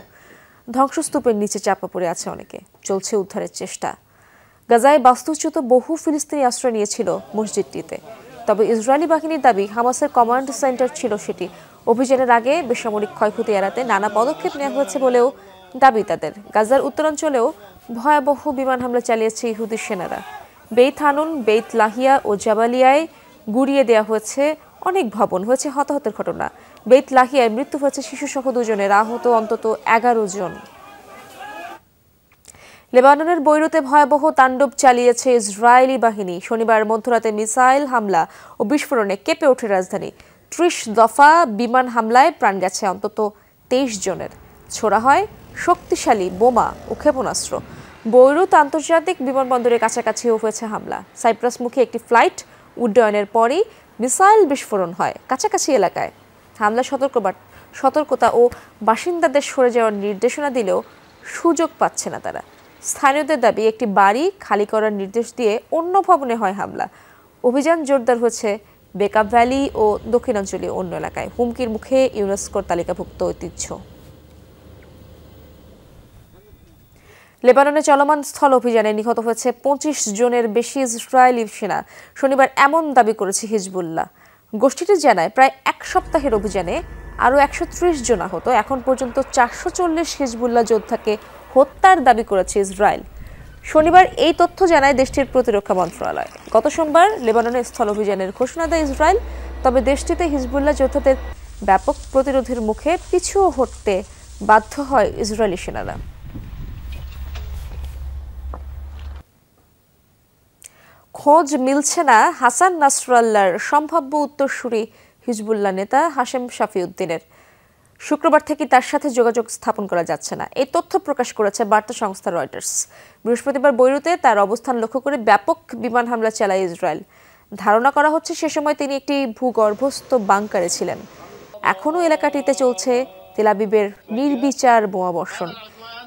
ধ্বংসস্তূপের নিচে চাপা পড়ে আছে অনেকে, চলছে উদ্ধারের চেষ্টা। গাজায় বাস্তুচ্যুত বহু ফিলিস্তিনি আশ্রয় নিয়েছিল মসজিদটিতে, তবে ইসরায়েলি বাহিনীর দাবি হামাসের কমান্ড সেন্টার ছিল সেটি। অভিযানের আগে বেসামরিক ক্ষয়ক্ষতি এড়াতে নানা পদক্ষেপ নেওয়া হয়েছে বলেও দাবি তাদের। গাজার উত্তরাঞ্চলেও ভয়াবহ বিমান হামলা চালিয়েছে ইহুদি সেনারা। বেইত হানুন, বেইত লাহিয়া ও জাবালিয়ায় গুড়িয়ে দেওয়া হয়েছে অনেক ভবন, হয়েছে হতাহতের ঘটনা। বেইত লাহিয়ায় মৃত্যু হয়েছে শিশুসহ 2 জনের, আহত অন্তত 11 জন। লেবাননের বৈরুতে ভয়াবহ তাণ্ডব চালিয়েছে ইসরায়েলি বাহিনী। শনিবার মধ্যরাতে মিসাইল হামলা ও বিস্ফোরণে কেঁপে ওঠে রাজধানী। 30 দফা বিমান হামলায় প্রাণ গেছে অন্তত 23 জনের। ছোড়া হয় শক্তিশালী বোমা ও ক্ষেপণাস্ত্র। বৈরুত আন্তর্জাতিক বিমানবন্দরের কাছাকাছিও হয়েছে হামলা। সাইপ্রাসমুখী একটি ফ্লাইট উড্ডয়নের পরই মিসাইল বিস্ফোরণ হয় কাছাকাছি এলাকায়। হামলা সতর্কতা ও বাসিন্দাদের সরে যাওয়ার নির্দেশনা দিলেও সুযোগ পাচ্ছে না তারা। স্থানীয়দের দাবি, একটি বাড়ি খালি করার নির্দেশ দিয়ে অন্য ভবনে হয় হামলা। অভিযান জোরদার হয়েছে বেকা ভ্যালি ও দক্ষিণাঞ্চলীয় অন্য এলাকায়। হুমকির মুখে ইউনেস্কোর তালিকাভুক্ত ঐতিহ্য। লেবাননে চলমান স্থল অভিযানে নিহত হয়েছে 25 জনের বেশি ইসরায়েলি সেনা। শনিবার এমন দাবি করেছে হিজবুল্লাহ। গোষ্ঠীটি জানায়, প্রায় 1 সপ্তাহের অভিযানে আরও 130 জন আহত। এখন পর্যন্ত 440 হিজবুল্লাহ যোদ্ধাকে হত্যার দাবি করেছে ইসরায়েল। শনিবার এই তথ্য জানায় দেশটির প্রতিরক্ষা মন্ত্রণালয়। গত সোমবার লেবাননে স্থল অভিযানের ঘোষণা দেয় ইসরায়েল, তবে দেশটিতে হিজবুল্লাহ যোদ্ধাদের ব্যাপক প্রতিরোধের মুখে পিছু হটতে বাধ্য হয় ইসরায়েলি সেনারা। খোঁজ মিলছে না হাসান নাসরাল্লাহর সম্ভাব্য উত্তরসূরি হিজবুল্লাহ নেতা হাশেম শাফিউদ্দিনের। শুক্রবার থেকে তার সাথে যোগাযোগ স্থাপন করা যাচ্ছে না, এই তথ্য প্রকাশ করেছে বার্তা সংস্থা রয়টার্স। বৃহস্পতিবার বৈরুতে তার অবস্থান লক্ষ্য করে ব্যাপক বিমান হামলা চালায় ইসরায়েল। ধারণা করা হচ্ছে সে সময় তিনি একটি ভূগর্ভস্থ বাংকারে ছিলেন। এখনও এলাকাটিতে চলছে তেল আবিবের নির্বিচার বোমাবর্ষণ।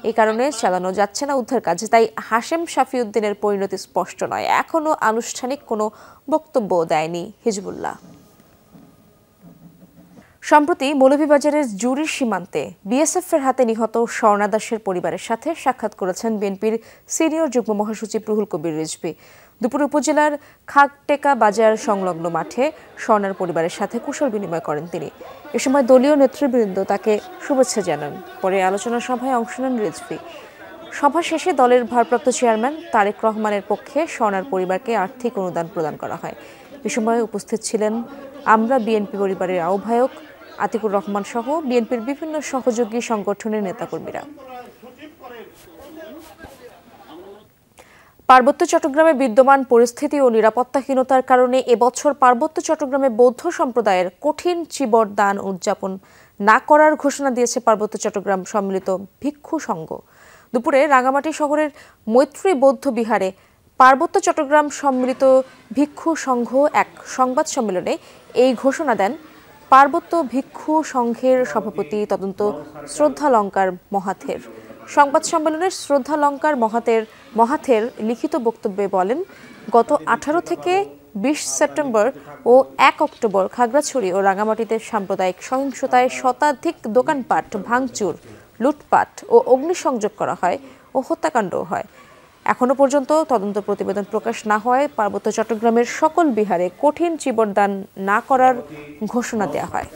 এই কারণে চালানো যাচ্ছে না উদ্ধার কাজ। তাই হাশেম শাফিউদ্দিনের পরিণতি স্পষ্ট নয়। এখনও আনুষ্ঠানিক কোনো বক্তব্য দেয়নি হিজবুল্লাহ। সম্প্রতি মৌলভীবাজারের জুরির সীমান্তে বিএসএফের হাতে নিহত স্বর্ণা দাসের পরিবারের সাথে সাক্ষাৎ করেছেন বিএনপির সিনিয়র যুগ্ম মহাসচিব রুহুল কবির রিজভী। দুপুরে উপজেলার খাগটেকা বাজার সংলগ্ন মাঠে স্বর্ণার পরিবারের সাথে কুশল বিনিময় করেন তিনি। এ সময় দলীয় নেতৃবৃন্দ তাকে শুভেচ্ছা জানান। পরে আলোচনা সভায় অংশ নেন রিজভী। সভা শেষে দলের ভারপ্রাপ্ত চেয়ারম্যান তারেক রহমানের পক্ষে স্বর্ণার পরিবারকে আর্থিক অনুদান প্রদান করা হয়। এ সময় উপস্থিত ছিলেন আমরা বিএনপি পরিবারের আহ্বায়ক আতিকুর রহমান সহ বিএনপির বিভিন্ন সহযোগী সংগঠনের নেতাকর্মীরা। পার্বত্য চট্টগ্রামে বিদ্যমান পরিস্থিতি ও নিরাপত্তাহীনতার কারণে এবছর পার্বত্য চট্টগ্রামে বৌদ্ধ সম্প্রদায়ের কঠিন চিবর দান উদযাপন না করার ঘোষণা দিয়েছে পার্বত্য চট্টগ্রাম সম্মিলিত ভিক্ষু সংঘ। দুপুরে রাঙামাটি শহরের মৈত্রী বৌদ্ধ বিহারে পার্বত্য চট্টগ্রাম সম্মিলিত ভিক্ষু সংঘ এক সংবাদ সম্মেলনে এই ঘোষণা দেন পার্বত্য ভিক্ষু সংঘের সভাপতি তদন্ত শ্রদ্ধালঙ্কার মহাথের। সংবাদ সম্মেলনের শ্রদ্ধালঙ্কার মহাথের লিখিত বক্তব্যে বলেন, গত 18 থেকে 20 সেপ্টেম্বর ও 1 অক্টোবর খাগড়াছড়ি ও রাঙামাটিতে সাম্প্রদায়িক সহিংসতায় শতাধিক দোকানপাট ভাঙচুর, লুটপাট ও অগ্নিসংযোগ করা হয় ও হত্যাকাণ্ডও হয়। এখনো পর্যন্ত তদন্ত প্রতিবেদন প্রকাশ না হওয়ায় পার্বত্য চট্টগ্রামের সকল বিহারে কঠিন চিবরদান না করার ঘোষণা দেওয়া হয়।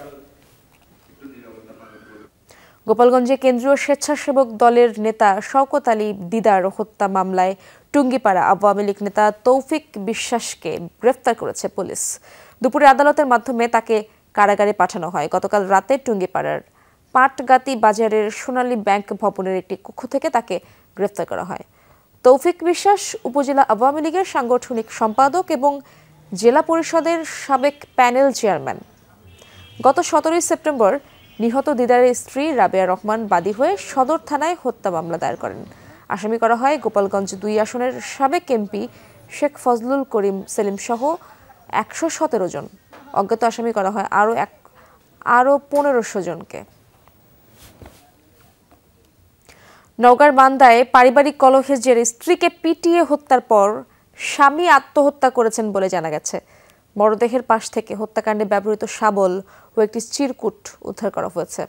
গোপালগঞ্জে কেন্দ্রীয় স্বেচ্ছাসেবক দলের নেতা শওকত আলী দিদার হত্যা মামলায় টুঙ্গিপাড়া আওয়ামী লীগ নেতা তৌফিক বিশ্বাসকে গ্রেফতার করেছে পুলিশ। দুপুরে আদালতের মাধ্যমে তাকে কারাগারে পাঠানো হয়। গতকাল রাতে টুঙ্গিপাড়ার পাটগাতি বাজারের সোনালী ব্যাংক ভবনের একটি কক্ষ থেকে তাকে গ্রেফতার করা হয়। তৌফিক বিশ্বাস উপজেলা আওয়ামী লীগের সাংগঠনিক সম্পাদক এবং জেলা পরিষদের সাবেক প্যানেল চেয়ারম্যান। গত 17 সেপ্টেম্বর নিহত দিদারের স্ত্রী রাবেয়া রহমান বাদী হয়ে সদর থানায় হত্যা মামলা দায়ের করেন। আসামি করা হয় গোপালগঞ্জ 2 আসনের সাবেক এমপি শেখ ফজলুল করিম সেলিম সহ 117 জন। অজ্ঞাত আসামি করা হয় আরও 1500 জনকে। নওগাঁর বান্দায় পারিবারিক কলহের জেরে স্ত্রীকে পিটিয়ে হত্যার পর স্বামী আত্মহত্যা করেছেন বলে জানা গেছে। মরদেহের পাশ থেকে হত্যাকাণ্ডে ব্যবহৃত শাবল ও একটি চিরকুট উদ্ধার করা হয়েছে।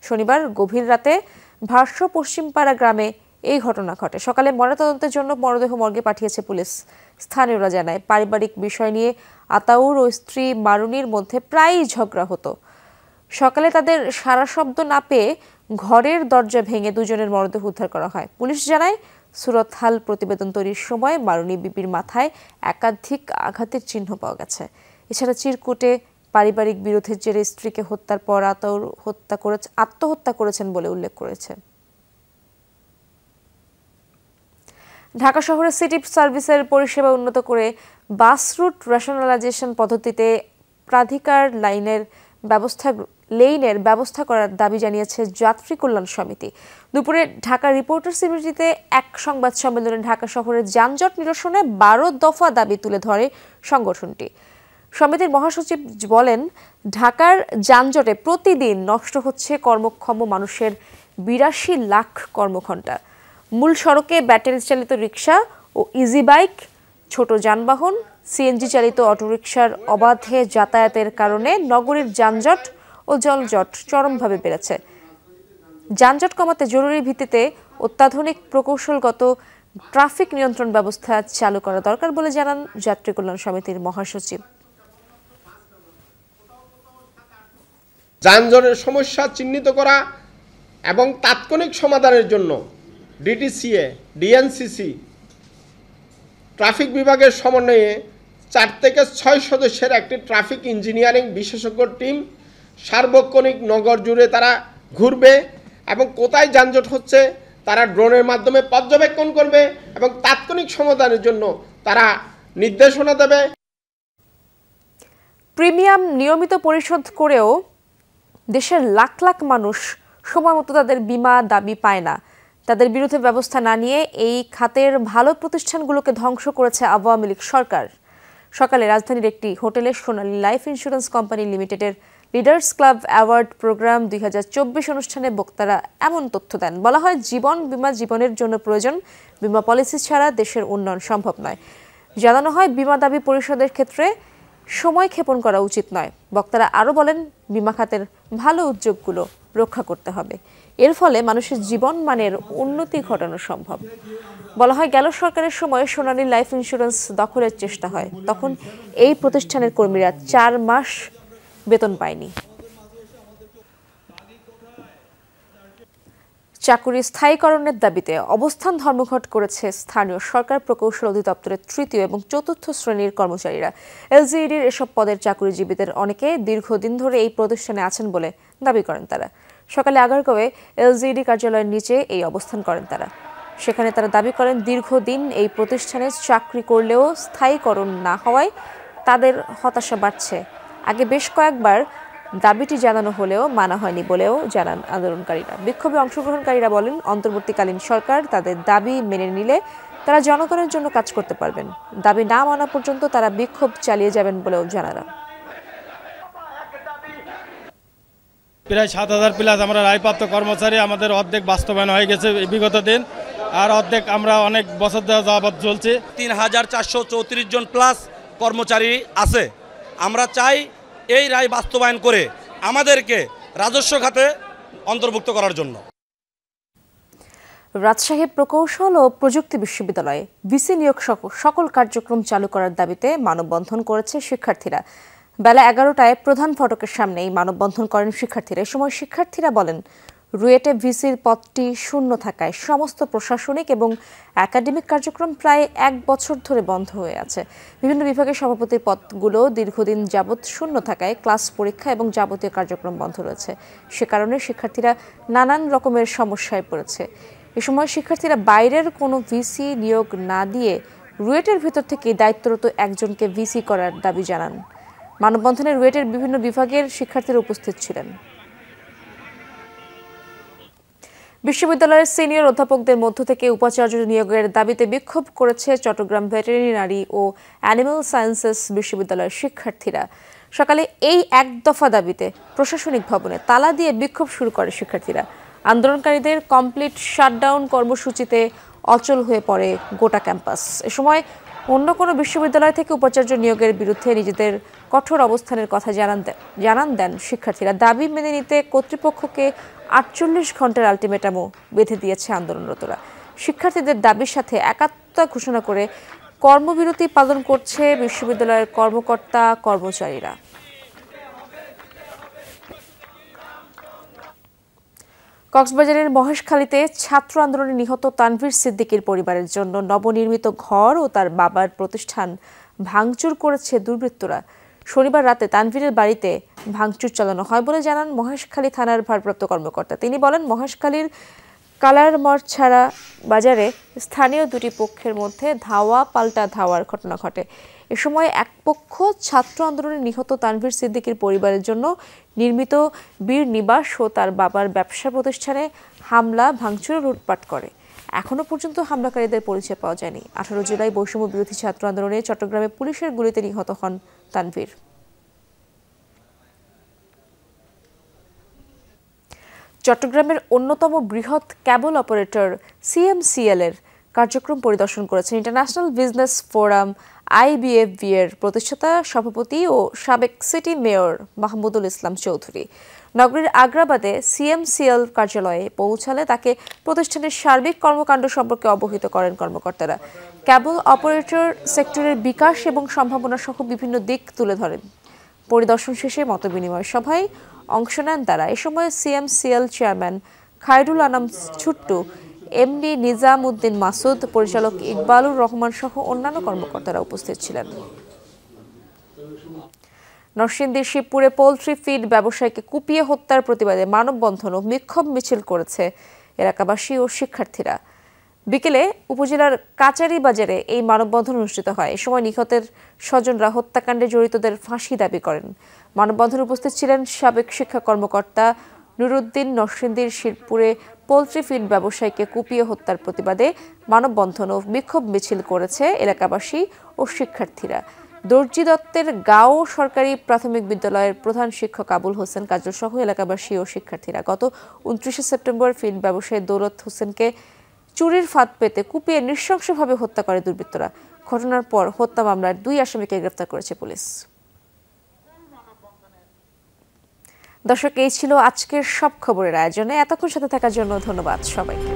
শনিবার গভীর রাতে ভাষ্য পশ্চিমপাড়া গ্রামে এই ঘটনা ঘটে। সকালে ময়নাতদন্তের জন্য মরদেহ মর্গে পাঠিয়েছে পুলিশ। স্থানীয়রা জানায়, পারিবারিক বিষয় নিয়ে আতাউর ও স্ত্রী মারুনির মধ্যে প্রায়ই ঝগড়া হতো। সকালে তাদের সারা শব্দ না পেয়ে ঘরের দরজা ভেঙে দুজনের মরদেহ উদ্ধার করা হয়। পুলিশ জানায়, সুরতহাল প্রতিবেদন তৈরির সময় মারুনি বিবির মাথায় একাধিক আঘাতের চিহ্ন পাওয়া গেছে। এছাড়া চিরকুটে পারিবারিক বিরোধের জেরে স্ত্রীকে হত্যার পর আতাউর আত্মহত্যা করেছেন বলে উল্লেখ করেছে। ঢাকা শহরে সিটি সার্ভিসের পরিষেবা উন্নত করে বাস রুট রেশনালাইজেশন পদ্ধতিতে প্রাধিকার লেইনের ব্যবস্থা করার দাবি জানিয়েছে যাত্রী কল্যাণ সমিতি। দুপুরে ঢাকা রিপোর্টার্স ইউনিটিতে এক সংবাদ সম্মেলনে ঢাকা শহরের যানজট নিরসনে 12 দফা দাবি তুলে ধরে সংগঠনটি। সমিতির মহাসচিব বলেন, ঢাকার যানজটে প্রতিদিন নষ্ট হচ্ছে কর্মক্ষম মানুষের 82 লাখ কর্মঘণ্টা। মূল সড়কে ব্যাটারি চালিত রিক্সা ও ইজি বাইক, ছোট যানবাহন, সিএনজি চালিত অটোরিকশার অবাধে যাতায়াতের কারণে নগরীর যানজট ও জলজট চরমভাবে বেড়েছে। যানজট কমাতে জরুরি ভিত্তিতে অত্যাধুনিক প্রকৌশলগত ট্রাফিক নিয়ন্ত্রণ ব্যবস্থা চালু করা দরকার বলে জানান যাত্রী কল্যাণ সমিতির মহাসচিব। যানজটের সমস্যা চিহ্নিত করা এবং তাৎক্ষণিক সমাধানের জন্য ডিটিসিএ, ডিএনসিসি, ট্রাফিক বিভাগের সমন্বয়ে 4 থেকে 6 সদস্যের একটি ট্রাফিক ইঞ্জিনিয়ারিং বিশেষজ্ঞ টিম সার্বক্ষণিক নগর জুড়ে তারা ঘুরবে এবং কোথায় যানজট হচ্ছে তারা ড্রোনের মাধ্যমে পর্যবেক্ষণ করবে এবং তাৎক্ষণিক সমাধানের জন্য তারা নির্দেশনা দেবে। প্রিমিয়াম নিয়মিত পরিশোধ করেও দেশের লাখ লাখ মানুষ সময়মতো তাদের বীমা দাবি পায় না। তাদের বিরুদ্ধে ব্যবস্থা না নিয়ে এই খাতের ভালো প্রতিষ্ঠানগুলোকে ধ্বংস করেছে আওয়ামী লীগ সরকার। সকালে রাজধানীর একটি হোটেলে সোনালী লাইফ ইন্স্যুরেন্স কোম্পানি লিমিটেডের লিডার্স ক্লাব অ্যাওয়ার্ড প্রোগ্রাম 2024 অনুষ্ঠানে বক্তারা এমন তথ্য দেন। বলা হয়, জীবন বীমা জীবনের জন্য প্রয়োজন, বীমা পলিসি ছাড়া দেশের উন্নয়ন সম্ভব নয়। জানানো হয়, বীমা দাবি পরিশোধের ক্ষেত্রে সময় ক্ষেপণ করা উচিত নয়। বক্তারা আরও বলেন, বীমা খাতের ভালো উদ্যোগগুলো রক্ষা করতে হবে। এর ফলে মানুষের জীবন মানের উন্নতি ঘটানো সম্ভব। বলা হয়, গেল সরকারের সময় সোনালী লাইফ ইন্স্যুরেন্স দখলের চেষ্টা হয়। তখন এই প্রতিষ্ঠানের কর্মীরা 4 মাস বেতন পায়নি। চাকুরি স্থায়ীকরণের দাবিতে অবস্থান ধর্মঘট করেছে স্থানীয় সরকার প্রকৌশল অধিদপ্তরের 3য় এবং 4র্থ শ্রেণীর কর্মচারীরা। এলজিইডির এসব পদের চাকুরিজীবীদের অনেকে দীর্ঘদিন ধরে এই প্রতিষ্ঠানে আছেন বলে দাবি করেন তারা। সকালে আগারগাঁওয়ে এলজিইডি কার্যালয়ের নিচে এই অবস্থান করেন তারা। সেখানে তারা দাবি করেন, দীর্ঘদিন এই প্রতিষ্ঠানে চাকরি করলেও স্থায়ীকরণ না হওয়ায় তাদের হতাশা বাড়ছে। আগে বেশ কয়েকবার দাবিটি জানানো হলেও মানা হয়নি বলেও জানান আন্দোলনকারীরা। বিক্ষোভে অংশগ্রহণকারীরা বলেন, অন্তর্বর্তীকালীন সরকার তাদের দাবি মেনে নিলে তারা জনগণের জন্য কাজ করতে পারবেন। দাবি না মানা পর্যন্ত তারা বিক্ষোভ চালিয়ে যাবেন বলেও জানান। প্রায় 7000 প্লাস আমরা রায়প্রাপ্ত কর্মচারী, আমাদের অর্ধেক বাস্তবায়ন হয়ে গেছে বিগত দিন, আর অর্ধেক আমরা অনেক বছর যাবত চলছে। 3434 জন প্লাস কর্মচারী আছে। আমরা চাই এই রায় বাস্তবায়ন করে আমাদেরকে রাজস্ব খাতে অন্তর্ভুক্ত করার জন্য। রাজশাহী প্রকৌশল ও প্রযুক্তি বিশ্ববিদ্যালয়ে ভিসি নিয়োগ সকল কার্যক্রম চালু করার দাবিতে মানববন্ধন করেছে শিক্ষার্থীরা। বেলা 11টায় প্রধান ফটকের সামনেই মানববন্ধন করেন শিক্ষার্থীরা। এ সময় শিক্ষার্থীরা বলেন, রুয়েটে ভিসির পদটি শূন্য থাকায় সমস্ত প্রশাসনিক এবং একাডেমিক কার্যক্রম প্রায় 1 বছর ধরে বন্ধ হয়ে আছে। বিভিন্ন বিভাগের সভাপতির পদগুলো দীর্ঘদিন যাবৎ শূন্য থাকায় ক্লাস পরীক্ষা এবং যাবতীয় কার্যক্রম বন্ধ রয়েছে। সে কারণে শিক্ষার্থীরা নানান রকমের সমস্যায় পড়েছে। এ সময় শিক্ষার্থীরা বাইরের কোনো ভিসি নিয়োগ না দিয়ে রুয়েটের ভিতর থেকে দায়িত্বরত একজনকে ভিসি করার দাবি জানান। মানববন্ধনে রুয়েটের বিভিন্ন বিভাগের শিক্ষার্থীরা উপস্থিত ছিলেন। বিশ্ববিদ্যালয়ের সিনিয়র অধ্যাপকদের মধ্য থেকে উপাচার্য নিয়োগের দাবিতে বিক্ষোভ করেছে চট্টগ্রাম ভেটেরিনারি ও অ্যানিমাল সায়েন্সেস বিশ্ববিদ্যালয়ের শিক্ষার্থীরা। সকালে এই এক দফা দাবিতে প্রশাসনিক ভবনে তালা দিয়ে বিক্ষোভ শুরু করে শিক্ষার্থীরা। আন্দোলনকারীদের কমপ্লিট শাটডাউন কর্মসূচিতে অচল হয়ে পড়ে গোটা ক্যাম্পাস। এ সময় অন্য কোনো বিশ্ববিদ্যালয় থেকে উপাচার্য নিয়োগের বিরুদ্ধে নিজেদের কঠোর অবস্থানের কথা জানান দেন শিক্ষার্থীরা। দাবি মেনে নিতে কর্তৃপক্ষকে 48 ঘন্টার আলটিমেটামও বেঁধে দিয়েছে আন্দোলনরতরা। শিক্ষার্থীদের দাবির সাথে একাত্মতা ঘোষণা করে কর্মবিরতি পালন করছে বিশ্ববিদ্যালয়ের কর্মকর্তা কর্মচারীরা। কক্সবাজারের মহেশখালীতে ছাত্র আন্দোলনে নিহত তানভীর সিদ্দিকীর পরিবারের জন্য নবনির্মিত ঘর ও তার বাবার প্রতিষ্ঠান ভাঙচুর করেছে দুর্বৃত্তরা। শনিবার রাতে তানভীরের বাড়িতে ভাঙচুর চালানো হয় বলে জানান মহেশখালী থানার ভারপ্রাপ্ত কর্মকর্তা। তিনি বলেন, মহেশখালীর কালারমরছাড়া বাজারে স্থানীয় দুটি পক্ষের মধ্যে ধাওয়া পাল্টা ধাওয়ার ঘটনা ঘটে। এ সময় এক পক্ষ ছাত্র আন্দোলনে নিহত তানভীর সিদ্দিকীর পরিবারের জন্য নির্মিত বীর নিবাস ও তার বাবার ব্যবসা প্রতিষ্ঠানে হামলা ভাঙচুরে লুটপাট করে। এখনো পর্যন্ত হামলাকারীদের পরিচয় পাওয়া যায়নি। 18 জুলাই বৈষম্য বিরোধী ছাত্র আন্দোলনে চট্টগ্রামে পুলিশের গুলিতে নিহত হন তানভীর। চট্টগ্রামের অন্যতম বৃহৎ ক্যাবল অপারেটর সিএমসিএল এর কার্যক্রম পরিদর্শন করেছেন ইন্টারন্যাশনাল বিজনেস ফোরাম IBFV এর প্রতিষ্ঠাতা সভাপতি ও সাবেক সিটি মেয়র মাহমুদুল ইসলাম চৌধুরী। নগরীর আগ্রাবাদে সিএমসিএল কার্যালয়ে পৌঁছালে তাকে প্রতিষ্ঠানের সার্বিক কর্মকাণ্ড সম্পর্কে অবহিত করেন কর্মকর্তারা। ক্যাবল অপারেটর সেক্টরের বিকাশ এবং সম্ভাবনা সহ বিভিন্ন দিক তুলে ধরেন। পরিদর্শন শেষে মতবিনিময় সভায় অংশ নেন তারা। এ সময় সিএমসিএল চেয়ারম্যান খায়রুল আনাম ছুট্টু, এমডি নিজাম উদ্দিন মাসুদ, পরিচালক ইকবালুর রহমান সহ অন্যান্য কর্মকর্তারা উপস্থিত ছিলেন। নরসিংদীর শিবপুরে পোল্ট্রি ফিড ব্যবসায়ীকে কুপিয়ে হত্যার প্রতিবাদে মানববন্ধন ও বিক্ষোভ মিছিল করেছে এলাকাবাসী ও শিক্ষার্থীরা। বিকেলে উপজেলার কাচারি বাজারে এই মানববন্ধন অনুষ্ঠিত হয়। এ সময় নিহতের স্বজনরা হত্যাকাণ্ডে জড়িতদের ফাঁসি দাবি করেন। মানববন্ধনে উপস্থিত ছিলেন সাবেক শিক্ষা কর্মকর্তা নুরুদ্দিন। নরসিংদীর শিবপুরে পোল্ট্রি ফিড ব্যবসায়ীকে কুপিয়ে হত্যার প্রতিবাদে মানববন্ধন ও বিক্ষোভ মিছিল করেছে এলাকাবাসী ও শিক্ষার্থীরা। দর্জি দত্তের গাঁও সরকারি প্রাথমিক বিদ্যালয়ের প্রধান শিক্ষক আবুল হোসেন কাজল সহ এলাকাবাসী ও শিক্ষার্থীরা গত 29 সেপ্টেম্বর ফিড ব্যবসায়ী দৌলত হোসেনকে চুরির ফাঁদ পেতে কুপিয়ে নৃশংসভাবে হত্যা করে দুর্বৃত্তরা। ঘটনার পর হত্যা মামলার 2 আসামিকে গ্রেফতার করেছে পুলিশ। দর্শক, এই ছিল আজকের সব খবরের আয়োজনে। এতক্ষণ সাথে থাকার জন্য ধন্যবাদ সবাইকে।